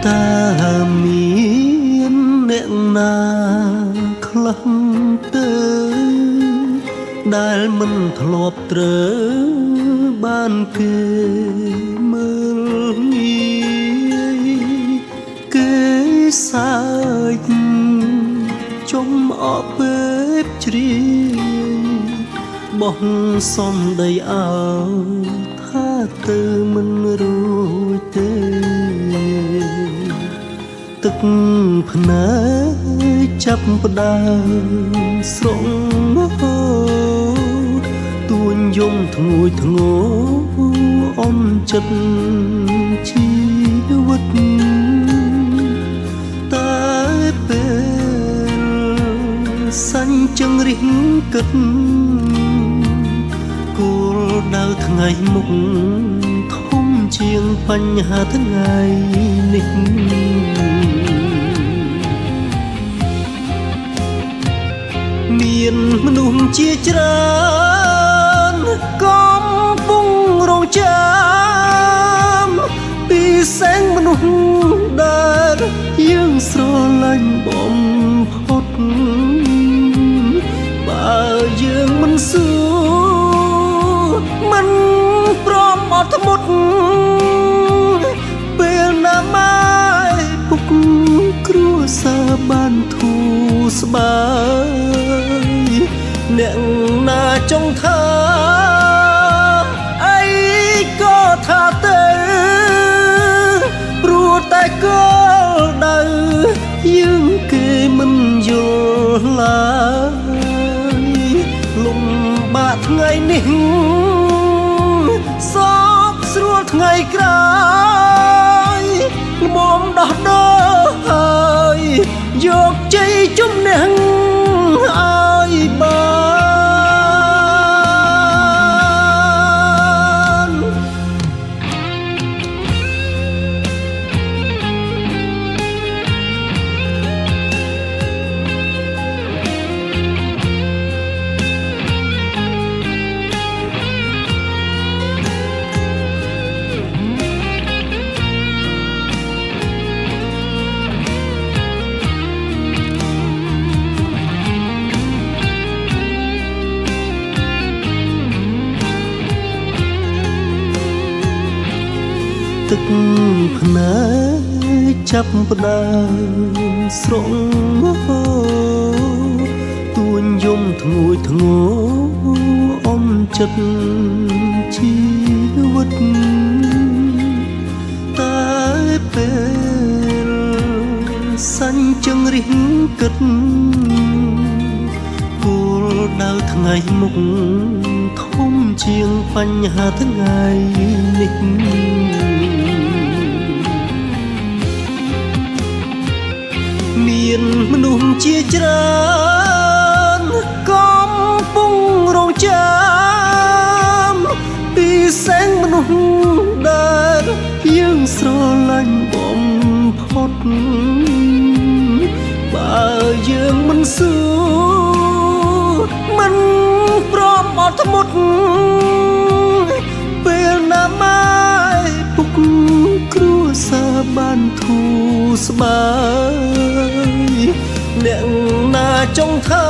តាមានអ្នកណាខ្លះទៅដែលមិនធ្លាប់ត្រូវបានគេមើលងាយគេសាច់ចំអកពេបជ្រាយបោះសំដីអើថាទៅមិនរួចទេទឹកភ្នែកចាប់ផ្ដើមស្រង់ទួញយំធ្ងួយធ្ងរអន់ចិត្តជីវិតតែពេលសាញ់ចង្រិះគិតគោលដៅថ្ងៃមុខធំជាងបញ្ហាថ្ងៃនេះមានមនុស្សជាច្រើនកំពុងរងចាំពីแสงមនុស្សដែលយើងស្រឡាញ់បំផុតបើយើងមិនសួរមិនព្រមអត់ធ្មត់ពេលណាម៉ែពុកគ្រួសារបានធូរស្បើយអ្នកណាចង់ថាអីក៏ថាទៅព្រោះតែគោលដៅយើងគេមិនយល់ឡើយលំបាកថ្ងៃនេះសោកស្រួលថ្ងៃក្រោយល្មមដោះដូរហើយយកជ័យជំនះឲ្យបានទឹកភ្នែកចាប់ផ្ដើមស្រង់ទួញយំធ្ងួយធ្ងរអន់ចិត្តជីវិតតែពេលសាញ់ចង្រិះគិតគោលដៅថ្ងៃមុខធំជាងបញ្ហាថ្ងៃនេះមានមនុស្សជាច្រើនកំពុងរងចាំពីแสงមនុស្សដែលយើងស្រឡាញ់បំផុតបើយើងមិនសួរមិនព្រមអត់ធ្មត់ពេលណាម៉ែពុកគ្រួសារបានធូរស្បើយអ្នកណាចង់ថា